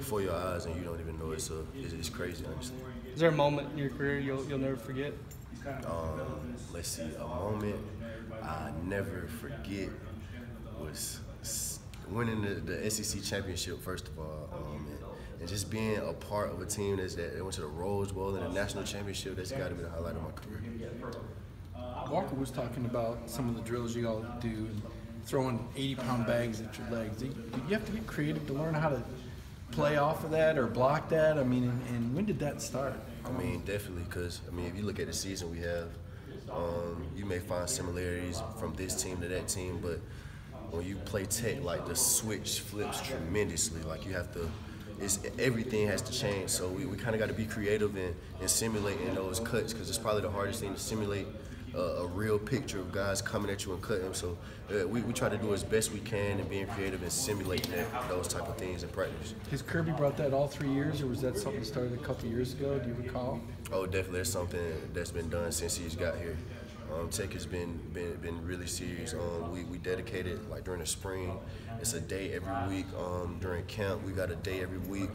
before your eyes, and you don't even know it's crazy, honestly. Is there a moment in your career you'll never forget? Let's see, a moment I never forget was winning the SEC championship, first of all, and just being a part of a team that went to the Rose Bowl and the national championship. That's got to be the highlight of my career. Walker was talking about some of the drills you all do, and throwing 80-pound bags at your legs. Did you have to get creative to learn how to play off of that or block that? I mean, and when did that start? I mean, definitely, because, I mean, if you look at the season we have, you may find similarities from this team to that team, but when you play tech, like, the switch flips tremendously. Like, you have to, everything has to change. So we kind of got to be creative and simulating those cuts, because it's probably the hardest thing to simulate a real picture of guys coming at you and cutting. So we try to do as best we can and being creative and simulating those type of things in practice. Has Kirby brought that all 3 years, or was that something that started a couple years ago? Do you recall? Oh, definitely. That's something that's been done since he's got here. Tech has been really serious. We dedicated, like, during the spring, it's a day every week. During camp, we got a day every week.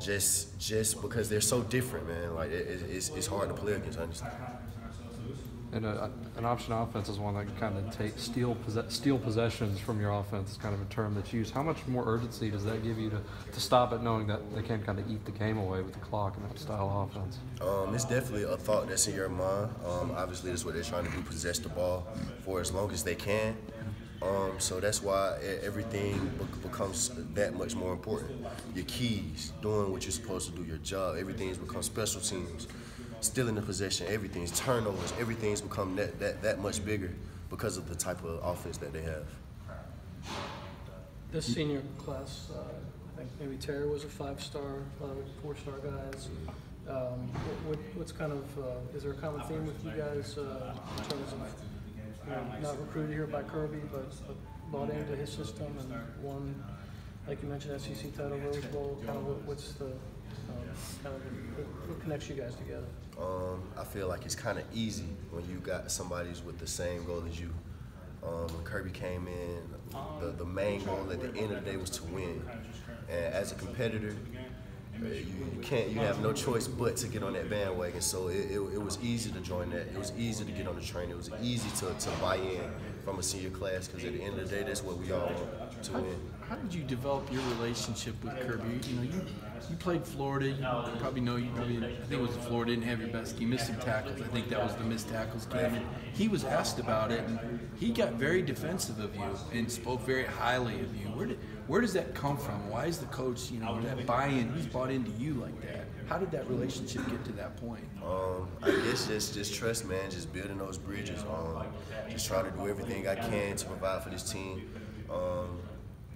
Just because they're so different, man. Like, it's hard to play against, honestly. And an option offense is one that can kind of steal possessions from your offense. Is kind of a term that's used. How much more urgency does that give you to stop it, knowing that they can kind of eat the game away with the clock and that style of offense? It's definitely a thought that's in your mind. Obviously, that's what they're trying to do, possess the ball for as long as they can. So that's why everything becomes that much more important. Your keys, doing what you're supposed to do, your job, everything's become special teams. Stealing the possession, everything's turnovers, everything's become that much bigger because of the type of offense that they have. This senior class, I think maybe Terry was a 5-star, a lot of 4-star guys. What's kind of, is there a common theme with you guys in terms of not recruited here by Kirby, but bought into his system and won, like you mentioned, SEC title, Rose Bowl? Kind of what's the what connects you guys together? I feel like it's kind of easy when you got somebody with the same goal as you. When Kirby came in, the main goal at the end of the day was to win. And as a competitor, you have no choice but to get on that bandwagon. So it was easy to join that. It was easy to get on the train. It was easy to buy in from a senior class, because at the end of the day, that's what we all want to win. How did you develop your relationship with Kirby? You know, you played Florida. You probably know. I think it was Florida didn't have your best. You missed some tackles. I think that was the missed tackles game. And he was asked about it, and he got very defensive of you and spoke very highly of you. Where does that come from? Why is the coach, that buy-in? He's bought into you like that. How did that relationship get to that point? I guess just trust, man. Just building those bridges. Just trying to do everything I can to provide for this team.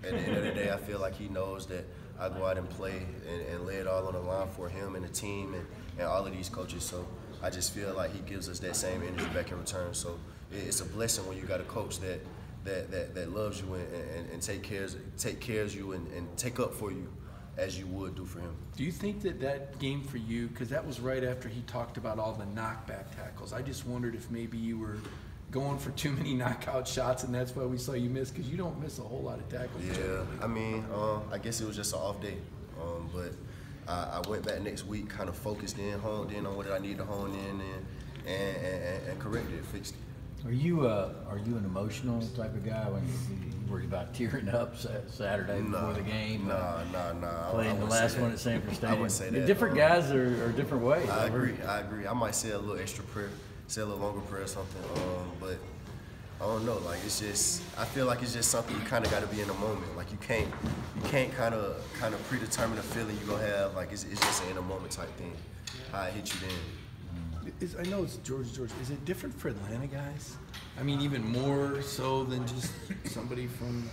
At the end of the day, I feel like he knows that I go out and play and lay it all on the line for him and the team and all of these coaches. So I just feel like he gives us that same energy back in return. So it's a blessing when you got a coach that loves you and take care of you and take up for you as you would do for him. Do you think that game for you, because that was right after he talked about all the knockback tackles, I just wondered if maybe you were going for too many knockout shots and that's why we saw you miss, because you don't miss a whole lot of tackles. Yeah, I mean, I guess it was just an off day, but I went back next week, kind of focused in, honed in on what I needed to hone in and corrected it, fixed it. Are you an emotional type of guy when you worried about tearing up Saturday before the game? Nah. Playing the last one at Sanford Stadium. I wouldn't say that. Different guys are different ways. I agree. I might say a little extra prayer, say a little longer prayer or something. But I don't know. Like, it's just, I feel like it's just something you kind of got to be in the moment. Like, you can't kind of predetermine a feeling you gonna have. Like, it's just an in the moment type thing. How it hit you then. I know it's George. Is it different for Atlanta guys? I mean, even more so than just somebody from,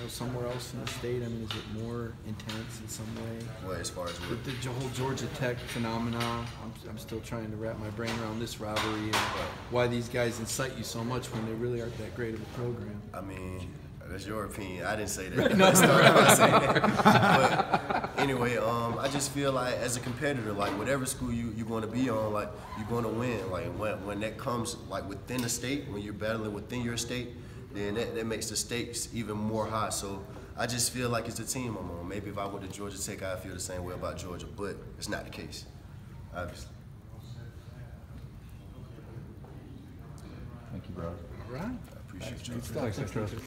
somewhere else in the state. I mean, is it more intense in some way? Well, as far as what? The whole Georgia Tech phenomenon. I'm still trying to wrap my brain around this rivalry and why these guys incite you so much when they really aren't that great of a program. I mean, that's your opinion. I didn't say that. No. By saying that. But anyway, I just feel like as a competitor, like whatever school you're going to be on, like you're going to win. Like when that comes like within the state, when you're battling within your state, then that makes the stakes even more high. So I just feel like it's the team I'm on. Maybe if I went to Georgia Tech, I'd feel the same way about Georgia, but it's not the case, obviously. Thank you, bro. All right. I appreciate you. Thanks, Extra.